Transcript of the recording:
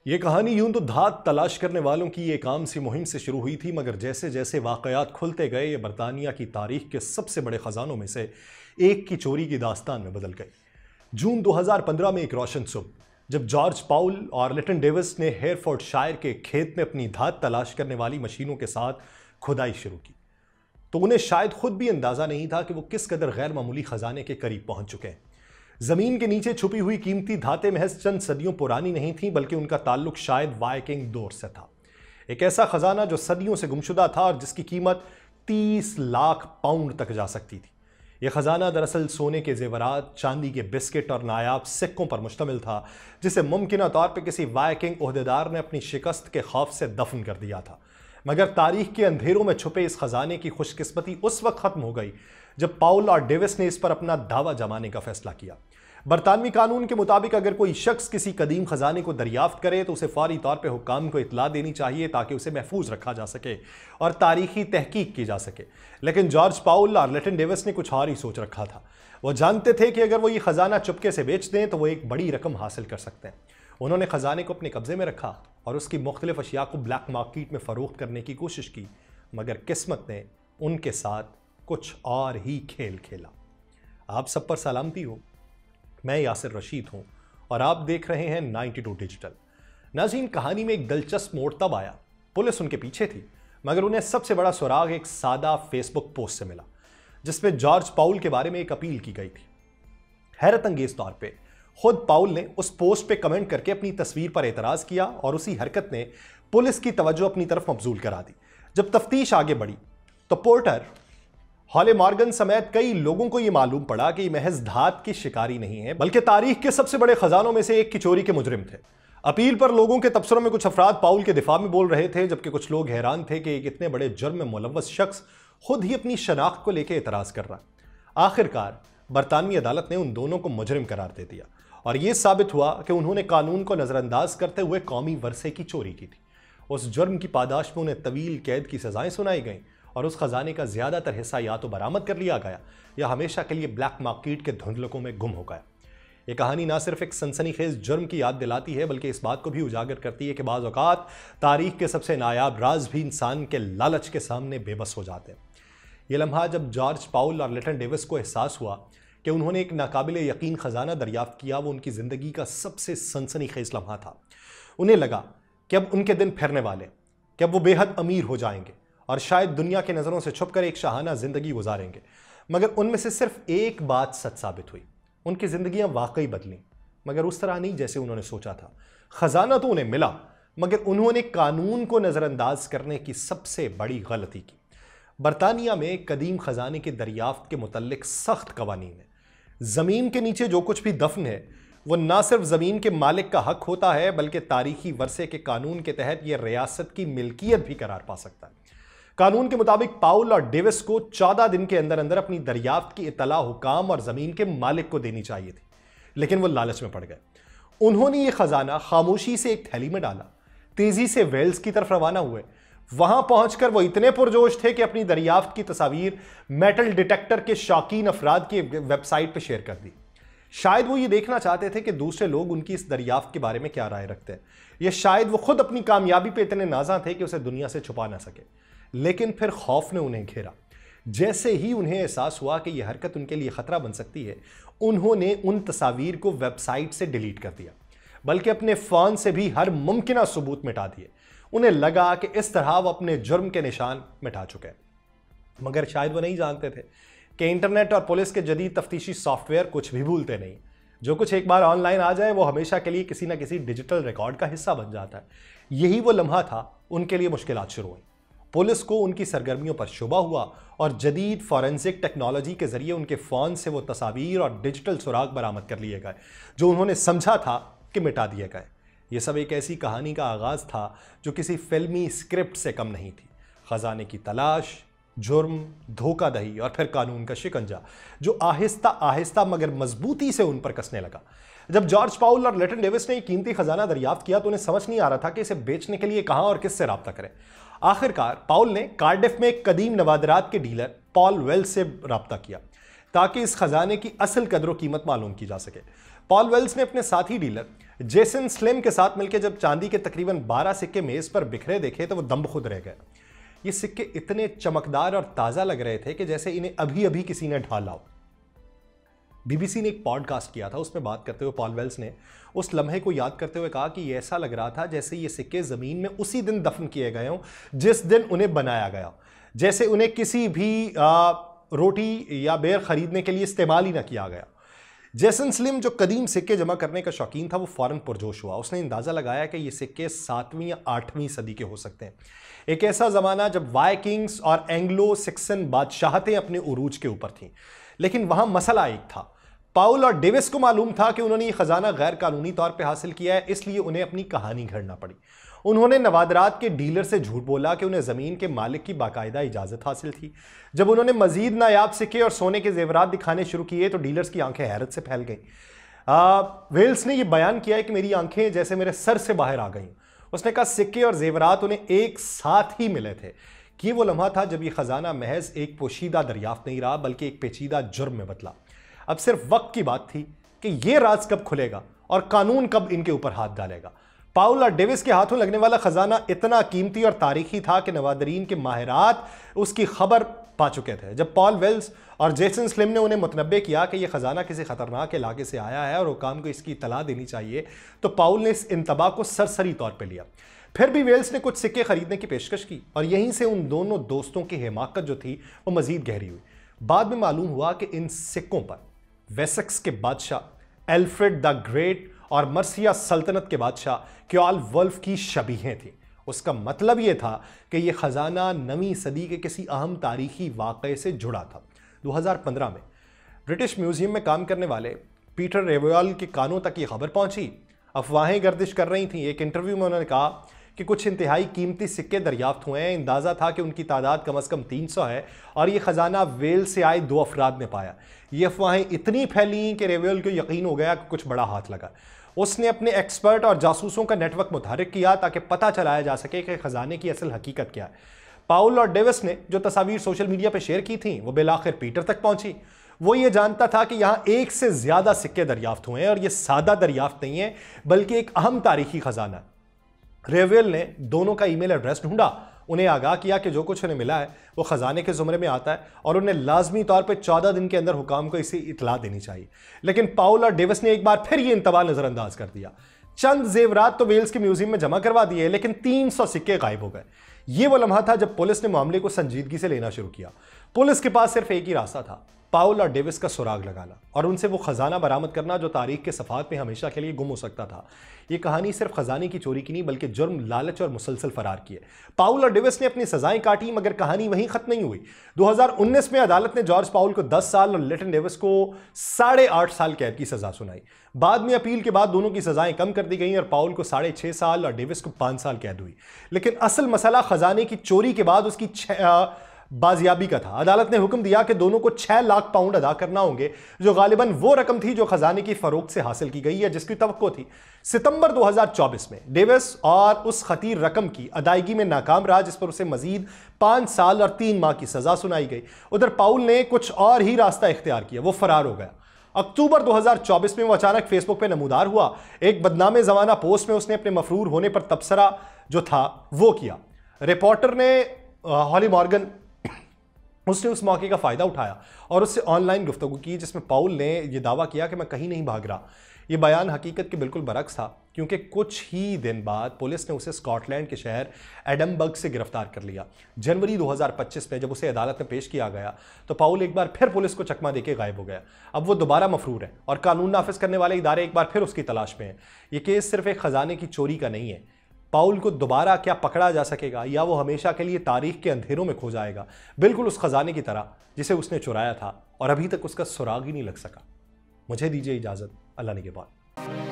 ये कहानी यूं तो धात तलाश करने वालों की एक आम सी मुहिम से शुरू हुई थी, मगर जैसे जैसे वाकयात खुलते गए ये बरतानिया की तारीख के सबसे बड़े खजानों में से एक की चोरी की दास्तान में बदल गई। जून 2015 में एक रोशन सुबह जब जॉर्ज पाउल और लिटन डेविस ने हेयरफोर्डशायर के खेत में अपनी धात तलाश करने वाली मशीनों के साथ खुदाई शुरू की, तो उन्हें शायद खुद भी अंदाजा नहीं था कि वो किस कदर गैर मामूली खजाने के करीब पहुंच चुके हैं। जमीन के नीचे छुपी हुई कीमती धातें महज चंद सदियों पुरानी नहीं थीं, बल्कि उनका ताल्लुक शायद वाइकिंग दौर से था। एक ऐसा खजाना जो सदियों से गुमशुदा था और जिसकी कीमत 30 लाख पाउंड तक जा सकती थी। यह खजाना दरअसल सोने के जेवरात, चांदी के बिस्किट और नायाब सिक्कों पर मुश्तमिल था, जिसे मुमकिन तौर पर किसी वाइकिंग ओहदेदार ने अपनी शिकस्त के खौफ से दफन कर दिया था। मगर तारीख के अंधेरों में छुपे इस खजाने की खुशकिस्मती उस वक्त खत्म हो गई जब पाउल और डेविस ने इस पर अपना दावा जमाने का फैसला किया। बरतानवी कानून के मुताबिक अगर कोई शख्स किसी कदीम खजाने को दरियाफ्त करे तो उसे फौरी तौर पर हुक्काम को इतला देनी चाहिए ताकि उसे महफूज रखा जा सके और तारीखी तहकीक की जा सके। लेकिन जॉर्ज पाउल और लिटन डेविस ने कुछ और ही सोच रखा था। वो जानते थे कि अगर वो ये खजाना चुपके से बेच दें तो वो एक बड़ी रकम हासिल कर सकते हैं। उन्होंने खजाने को अपने कब्जे में रखा और उसकी मुख्तलिफ अशिया को ब्लैक मार्केट में फरोख्त करने की कोशिश की, मगर किस्मत ने उनके साथ कुछ और ही खेल खेला। आप सब पर सलामती हो, मैं यासिर रशीद हूं और आप देख रहे हैं 92 डिजिटल। नाज़रीन, कहानी में एक दिलचस्प मोड़ तब आया, पुलिस उनके पीछे थी, मगर उन्हें सबसे बड़ा सुराग एक सादा फेसबुक पोस्ट से मिला जिसमें जॉर्ज पाउल के बारे में एक अपील की गई थी। हैरत अंगेज तौर पे खुद पाउल ने उस पोस्ट पे कमेंट करके अपनी तस्वीर पर एतराज किया और उसी हरकत ने पुलिस की तवज्जो अपनी तरफ मबजूल करा दी। जब तफ्तीश आगे बढ़ी तो पोर्टर हॉले मॉर्गन समेत कई लोगों को यह मालूम पड़ा कि महज धात की शिकारी नहीं है, बल्कि तारीख के सबसे बड़े खजानों में से एक की चोरी के मुजरिम थे। अपील पर लोगों के तबसरों में कुछ अफराद पाउल के दिफा में बोल रहे थे, जबकि कुछ लोग हैरान थे कि एक इतने बड़े जुर्म में मुलव्वस शख्स खुद ही अपनी शनाख्त को लेकर एतराज कर रहा। आखिरकार बरतानवी अदालत ने उन दोनों को मुजरिम करार दे दिया और यह साबित हुआ कि उन्होंने कानून को नजरअंदाज करते हुए कौमी वर्से की चोरी की थी। उस जुर्म की पादाश में उन्हें तवील कैद की सजाएं सुनाई गईं और उस खजाने का ज्यादातर हिस्सा या तो बरामद कर लिया गया या हमेशा के लिए ब्लैक मार्केट के धुंधलकों में गुम हो गया। यह कहानी ना सिर्फ एक सनसनीखेज जुर्म की याद दिलाती है, बल्कि इस बात को भी उजागर करती है कि बाज़ औक़ात तारीख के सबसे नायाब राज भी इंसान के लालच के सामने बेबस हो जाते हैं। यह लम्हा जब जॉर्ज पाउल और लिटन डेविस को एहसास हुआ कि उन्होंने एक नाकाबिले यकीन खजाना दरियाफ्त किया, वो उनकी ज़िंदगी का सबसे सनसनीखेज लम्हा था। उन्हें लगा कि अब उनके दिन फिरने वाले, कि अब वो बेहद अमीर हो जाएंगे और शायद दुनिया की नज़रों से छुपकर एक शाहाना ज़िंदगी गुजारेंगे। मगर उनमें से सिर्फ एक बात सच साबित हुई, उनकी ज़िंदगियां वाकई बदलीं, मगर उस तरह नहीं जैसे उन्होंने सोचा था। खजाना तो उन्हें मिला, मगर उन्होंने कानून को नज़रअंदाज करने की सबसे बड़ी गलती की। बरतानिया में कदीम खजाने के दरियाफ्त के मुतल्लिक सख्त कवानीन है। ज़मीन के नीचे जो कुछ भी दफन है वो ना सिर्फ ज़मीन के मालिक का हक होता है, बल्कि तारीखी वर्से के कानून के तहत यह रियासत की मिल्कियत भी करार पा सकता है। कानून के मुताबिक पाउल और डेविस को 14 दिन के अंदर अंदर अपनी दरियाफ्त की इतला हुकाम और ज़मीन के मालिक को देनी चाहिए थी, लेकिन वो लालच में पड़ गए। उन्होंने ये खजाना खामोशी से एक थैली में डाला, तेजी से वेल्स की तरफ रवाना हुए। वहां पहुंचकर वो इतने पुरजोश थे कि अपनी दरियाफ्त की तस्वीर मेटल डिटेक्टर के शौकीन अफराद की वेबसाइट पर शेयर कर दी। शायद वो ये देखना चाहते थे कि दूसरे लोग उनकी इस दरियाफ्त के बारे में क्या राय रखते हैं, या शायद वो खुद अपनी कामयाबी पे इतने नाज़ा थे कि उसे दुनिया से छुपा ना सके। लेकिन फिर खौफ ने उन्हें घेरा। जैसे ही उन्हें एहसास हुआ कि यह हरकत उनके लिए खतरा बन सकती है, उन्होंने उन तस्वीर को वेबसाइट से डिलीट कर दिया, बल्कि अपने फ़ोन से भी हर मुमकिन सबूत मिटा दिए। उन्हें लगा कि इस तरह वो अपने जुर्म के निशान मिटा चुके हैं। मगर शायद वो नहीं जानते थे कि इंटरनेट और पुलिस के जदीद तफ्तीशी सॉफ्टवेयर कुछ भी भूलते नहीं। जो कुछ एक बार ऑनलाइन आ जाए वो हमेशा के लिए किसी ना किसी डिजिटल रिकॉर्ड का हिस्सा बन जाता है। यही वो लम्हा था उनके लिए मुश्किलात शुरू हुई। पुलिस को उनकी सरगर्मियों पर शुबा हुआ और जदीद फॉरेंसिक टेक्नोलॉजी के जरिए उनके फ़ोन से वो तस्वीर और डिजिटल सुराग बरामद कर लिए गए जो उन्होंने समझा था कि मिटा दिए गए। ये सब एक ऐसी कहानी का आगाज़ था जो किसी फिल्मी स्क्रिप्ट से कम नहीं थी। खजाने की तलाश, जुर्म, धोखाधड़ी और फिर कानून का शिकंजा जो आहिस्ता आहिस्ता मगर मजबूती से उन पर कसने लगा। जब जॉर्ज पाउल और लिटन डेविस ने कीमती खजाना दरियाफ्त किया तो उन्हें समझ नहीं आ रहा था कि इसे बेचने के लिए कहां और किससे राब्ता करें। आखिरकार पाउल ने कार्डिफ में एक कदीम नवादरात के डीलर पॉल वेल्स से राब्ता किया ताकि इस खजाने की असल कदर कीमत मालूम की जा सके। पॉल वेल्स ने अपने साथी डीलर जेसन स्लिम के साथ मिलकर जब चांदी के तकरीबन 12 सिक्के मेज पर बिखरे देखे तो वो दम खुद रह गए। ये सिक्के इतने चमकदार और ताजा लग रहे थे कि जैसे इन्हें अभी अभी किसी ने ढाला हो। बीबीसी ने एक पॉडकास्ट किया था, उसमें बात करते हुए पॉल वेल्स ने उस लम्हे को याद करते हुए कहा कि ये ऐसा लग रहा था जैसे ये सिक्के जमीन में उसी दिन दफन किए गए हों जिस दिन उन्हें बनाया गया, जैसे उन्हें किसी भी रोटी या बेर खरीदने के लिए इस्तेमाल ही ना किया गया। जेसन स्लिम जो कदीम सिक्के जमा करने का शौकीन था वो फौरन पुरजोश हुआ। उसने अंदाज़ा लगाया कि ये सिक्के 7वीं या 8वीं सदी के हो सकते हैं। एक ऐसा ज़माना जब वाइकिंग्स और एंग्लो सिक्सन बादशाहतें अपने उरूज के ऊपर थीं। लेकिन वहाँ मसला एक था। पाउल और डेविस को मालूम था कि उन्होंने ये ख़जाना गैर कानूनी तौर पर हासिल किया है, इसलिए उन्हें अपनी कहानी घड़ना पड़ी। उन्होंने नवादरात के डीलर से झूठ बोला कि उन्हें ज़मीन के मालिक की बाकायदा इजाज़त हासिल थी। जब उन्होंने मज़ीद नायाब सिक्के और सोने के जेवरात दिखाने शुरू किए तो डीलर्स की आंखें हैरत से फैल गईं। वेल्स ने यह बयान किया है कि मेरी आंखें जैसे मेरे सर से बाहर आ गईं। उसने कहा सिक्के और जेवरात उन्हें एक साथ ही मिले थे कि वो लम्हा था जब यह ख़जाना महज एक पोशीदा दरियाफ्त नहीं रहा बल्कि एक पेचीदा जुर्म में बदला। अब सिर्फ वक्त की बात थी कि यह राज कब खुलेगा और कानून कब इनके ऊपर हाथ डालेगा। पाउल और डेविस के हाथों लगने वाला खजाना इतना कीमती और तारीखी था कि नवादरीन के माहिरात उसकी खबर पा चुके थे। जब पॉल वेल्स और जेसन स्लिम ने उन्हें मुतनब्बे किया कि यह खजाना किसी खतरनाक इलाके से आया है और हुकाम को इसकी इतला देनी चाहिए, तो पाउल ने इस इंतबा को सरसरी तौर पर लिया। फिर भी वेल्स ने कुछ सिक्के खरीदने की पेशकश की और यहीं से उन दोनों दोस्तों की हिमाकत जो थी वो मजीद गहरी हुई। बाद में मालूम हुआ कि इन सिक्कों पर वेसेक्स के बादशाह एल्फ्रेड द ग्रेट और मर्सिया सल्तनत के बादशाह क्योल वुल्फ की शबीहें थी। उसका मतलब यह था कि यह खजाना 9वीं सदी के किसी अहम तारीखी वाक़े से जुड़ा था। 2015 में ब्रिटिश म्यूजियम में काम करने वाले पीटर रेवॉल के कानों तक ये खबर पहुंची। अफवाहें गर्दिश कर रही थीं। एक इंटरव्यू में उन्होंने कहा कि कुछ इंतहाई कीमती सिक्के दरियाफ्त हुए हैं। अंदाज़ा था कि उनकी तादाद कम से कम 300 है और यह ख़जाना वेल्स से आए 2 अफराद ने पाया। ये अफवाहें इतनी फैली कि रेवॉल को यकीन हो गया कि कुछ बड़ा हाथ लगा। उसने अपने एक्सपर्ट और जासूसों का नेटवर्क मुतहरिक किया ताकि पता चलाया जा सके कि ख़जाने की असल हकीकत क्या है। पाउल और डेविस ने जो तस्वीर सोशल मीडिया पर शेयर की थी वो बिलाखिर पीटर तक पहुंची। वो ये जानता था कि यहाँ 1 से ज़्यादा सिक्के दरियाफ्त हुए हैं और ये सादा दरियाफ्त नहीं है बल्कि एक अहम तारीखी ख़जाना है। रेवेल ने दोनों का ईमेल एड्रेस ढूंढा, उन्हें आगाह किया कि जो कुछ उन्हें मिला है वो ख़जाने के ज़ुमरे में आता है और उन्हें लाजमी तौर पर 14 दिन के अंदर हुकाम को इसे इतला देनी चाहिए। लेकिन पाउल और डेविस ने एक बार फिर ये इंतबा नज़रअंदाज कर दिया। चंद जेवरात तो वेल्स के म्यूजियम में जमा करवा दिए लेकिन 300 सिक्के गायब हो गए। ये वो लम्हा था जब पुलिस ने मामले को संजीदगी से लेना शुरू किया। पुलिस के पास सिर्फ एक ही रास्ता था, पाउल और डेविस का सुराग लगाना और उनसे वो खजाना बरामद करना जो तारीख के सफ़ात में हमेशा के लिए गुम हो सकता था। ये कहानी सिर्फ खजाने की चोरी की नहीं बल्कि जुर्म, लालच और मुसलसल फरार की है। पाउल और डेविस ने अपनी सजाएं काटी मगर कहानी वहीं खत्म नहीं हुई। 2019 में अदालत ने जॉर्ज पाउल को 10 साल और लिटन डेविस को 8.5 साल कैद की सजा सुनाई। बाद में अपील के बाद दोनों की सजाएं कम कर दी गई और पाउल को 6.5 साल और डेविस को 5 साल कैद हुई। लेकिन असल मसला खजाने की चोरी के बाद उसकी बाजियाबी का था। अदालत ने हुक्म दिया कि दोनों को 6 लाख पाउंड अदा करना होंगे जो गालिबन वो रकम थी जो खजाने की फरोख्त से हासिल की गई है जिसकी तवक्को थी। सितंबर 2024 में डेविस और उस खतीर रकम की अदायगी में नाकाम रहा जिस पर उसे मजीद 5 साल और 3 माह की सजा सुनाई गई। उधर पाउल ने कुछ और ही रास्ता इख्तियार किया, वो फरार हो गया। अक्टूबर 2024 में वो अचानक फेसबुक पे नमूदार हुआ। एक बदनामे ज़माना पोस्ट में उसने अपने मफरूर होने पर तबसरा जो था वो किया। रिपोर्टर ने हॉली मॉर्गन उसने उस मौके का फ़ायदा उठाया और उससे ऑनलाइन गुफ्तगू की जिसमें पाउल ने यह दावा किया कि मैं कहीं नहीं भाग रहा। यह बयान हकीकत के बिल्कुल बरक्स था क्योंकि कुछ ही दिन बाद पुलिस ने उसे स्कॉटलैंड के शहर एडमबर्ग से गिरफ्तार कर लिया। जनवरी 2025 में जब उसे अदालत में पेश किया गया तो पाउल एक बार फिर पुलिस को चकमा देके गायब हो गया। अब वो दोबारा मफरूर है और कानून नाफिज करने वाले इदारे एक बार फिर उसकी तलाश में हैं। ये केस सिर्फ एक खजाने की चोरी का नहीं है। पाउल को दोबारा क्या पकड़ा जा सकेगा या वो हमेशा के लिए तारीख के अंधेरों में खो जाएगा, बिल्कुल उस खजाने की तरह जिसे उसने चुराया था और अभी तक उसका सुराग ही नहीं लग सका। मुझे दीजिए इजाज़त, अल्लाह निगहबान।